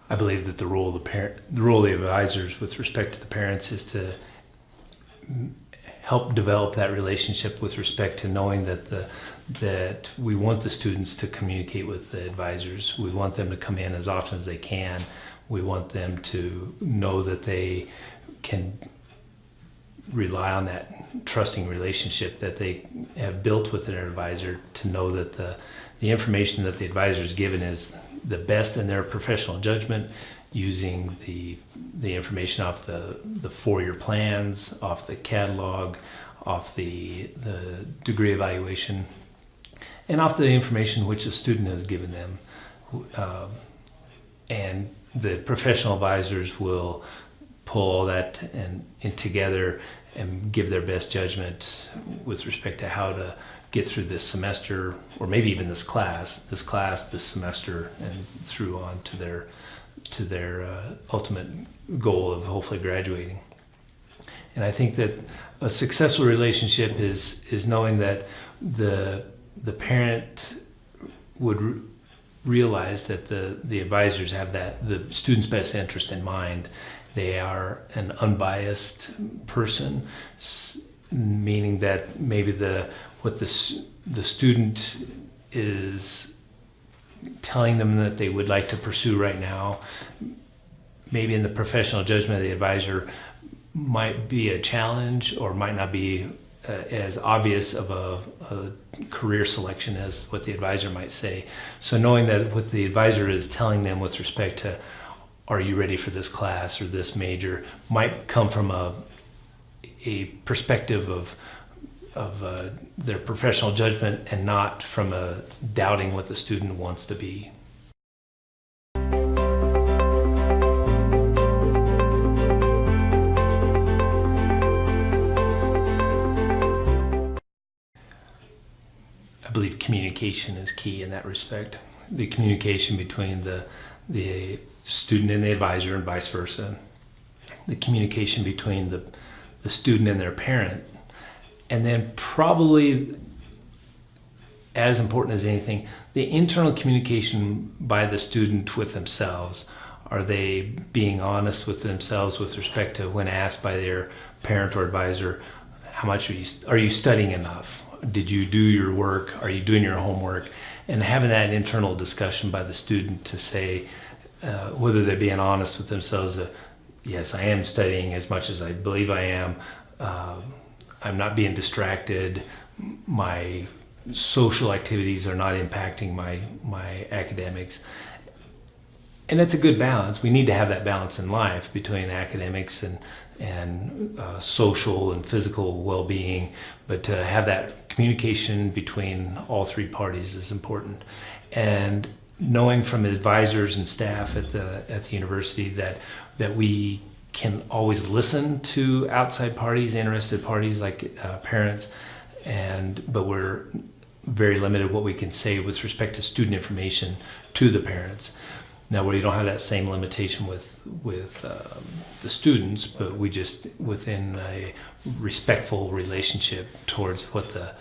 I believe that the role of the role of the advisors with respect to the parents is to help develop that relationship with respect to knowing that we want the students to communicate with the advisors. We want them to come in as often as they can. We want them to know that they can rely on that trusting relationship that they have built with their advisor, to know that the information that the advisor is given is the best in their professional judgment, using the information off the 4-year plans, off the catalog, off the degree evaluation, and off the information which the student has given them. And the professional advisors will pull all that and together and give their best judgment with respect to how to get through this semester, or maybe even this semester, and through on to their ultimate goal of hopefully graduating. And I think that a successful relationship is knowing that the parent would realize that the advisors have the student's best interest in mind. They are an unbiased person, meaning that maybe what the student is telling them that they would like to pursue right now, maybe in the professional judgment of the advisor, might be a challenge or might not be as obvious of a career selection as what the advisor might say. So knowing that what the advisor is telling them with respect to, are you ready for this class or this major, might come from a perspective of their professional judgment and not from a doubting what the student wants to be. I believe communication is key in that respect. The communication between the student and the advisor and vice versa. The communication between the student and their parent. And then probably as important as anything, the internal communication by the student with themselves. Are they being honest with themselves with respect to when asked by their parent or advisor, how much are you studying enough? Did you do your work? Are you doing your homework? And having that internal discussion by the student to say whether they're being honest with themselves, yes, I am studying as much as I believe I am. I'm not being distracted. My social activities are not impacting my academics. And that's a good balance. We need to have that balance in life between academics and social and physical well-being, but to have that communication between all three parties is important. And knowing from advisors and staff at the university that we can always listen to outside parties, interested parties like parents, but we're very limited what we can say with respect to student information to the parents. Now, where you don't have that same limitation with the students, but we just within a respectful relationship towards what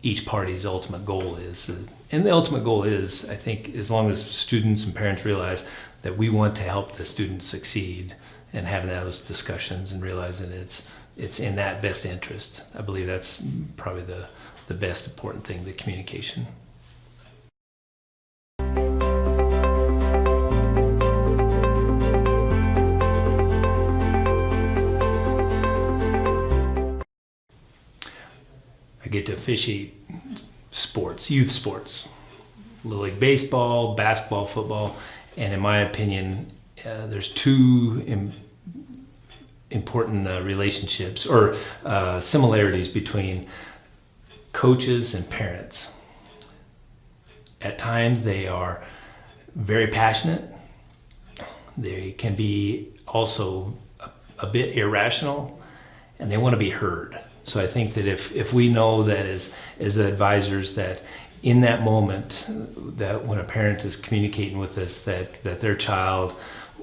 each party's ultimate goal is. And the ultimate goal is, I think, as long as students and parents realize that we want to help the students succeed, and having those discussions and realizing it's in that best interest. I believe that's probably the best important thing, the communication. I get to officiate sports, youth sports, Little League baseball, basketball, football, and in my opinion, there's two important relationships or similarities between coaches and parents. At times they are very passionate. They can be also a bit irrational, and they want to be heard. So I think that if we know that as advisors that in that moment, that when a parent is communicating with us that their child,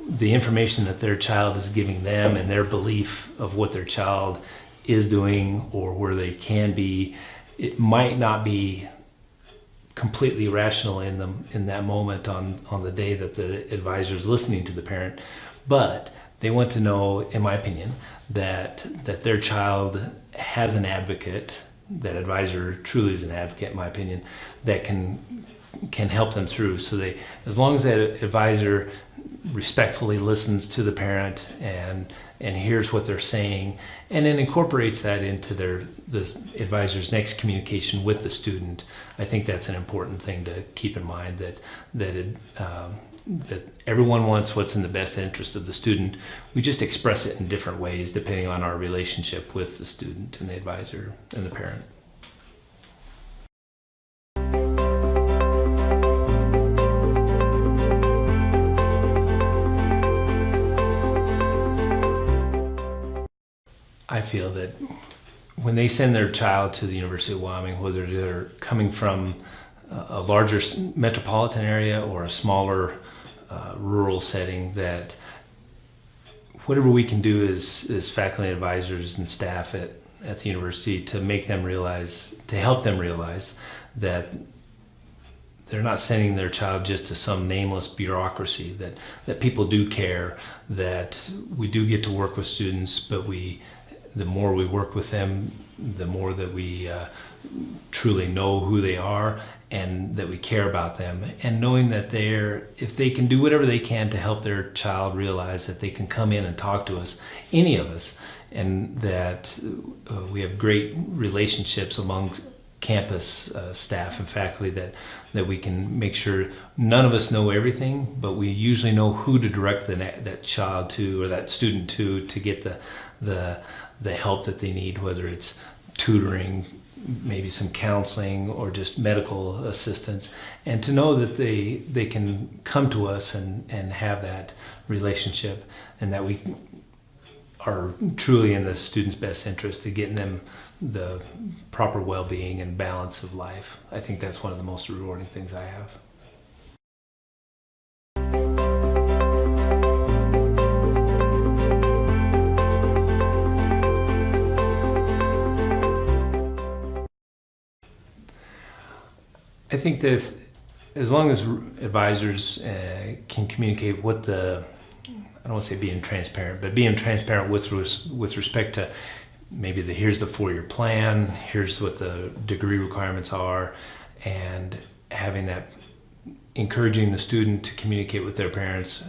the information that their child is giving them and their belief of what their child is doing or where they can be, it might not be completely rational in that moment on the day that the advisor is listening to the parent, but they want to know, in my opinion, that their child has an advocate. That advisor truly is an advocate, in my opinion, that can help them through. So as long as that advisor respectfully listens to the parent and hears what they're saying, and then incorporates that into the advisor's next communication with the student, I think that's an important thing to keep in mind, that everyone wants what's in the best interest of the student. We just express it in different ways depending on our relationship with the student and the advisor and the parent. I feel that when they send their child to the University of Wyoming, whether they're coming from a larger metropolitan area or a smaller rural setting, that whatever we can do as faculty advisors and staff at the university to make them realize, to help them realize that they're not sending their child just to some nameless bureaucracy, that people do care, that we do get to work with students, but the more we work with them, the more that we truly know who they are and that we care about them, and knowing that if they can do whatever they can to help their child realize that they can come in and talk to us, any of us, and that we have great relationships among campus staff and faculty, that we can make sure none of us know everything, but we usually know who to direct that child to or that student to get the help that they need, whether it's tutoring, maybe some counseling, or just medical assistance, and to know that they can come to us and have that relationship, and that we are truly in the student's best interest to getting them the proper well-being and balance of life. I think that's one of the most rewarding things I have. I think that as long as advisors can communicate what I don't want to say being transparent, but being transparent with respect to maybe here's the 4-year plan, here's what the degree requirements are, and having that, encouraging the student to communicate with their parents,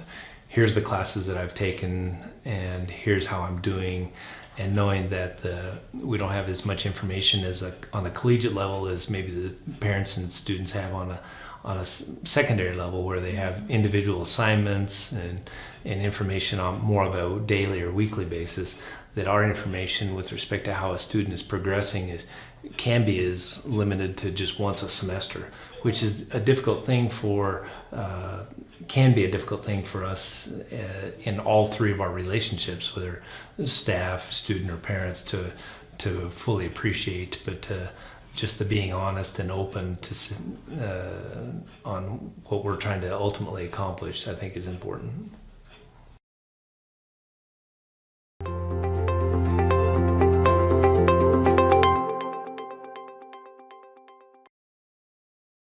here's the classes that I've taken and here's how I'm doing, and knowing that we don't have as much information on the collegiate level as maybe the parents and students have on a secondary level, where they have individual assignments and information on more of a daily or weekly basis, that our information with respect to how a student is progressing can be as limited to just once a semester, which is a difficult thing can be a difficult thing for us in all three of our relationships, whether staff, student, or parents, to fully appreciate, but just the being honest and open on what we're trying to ultimately accomplish, I think, is important.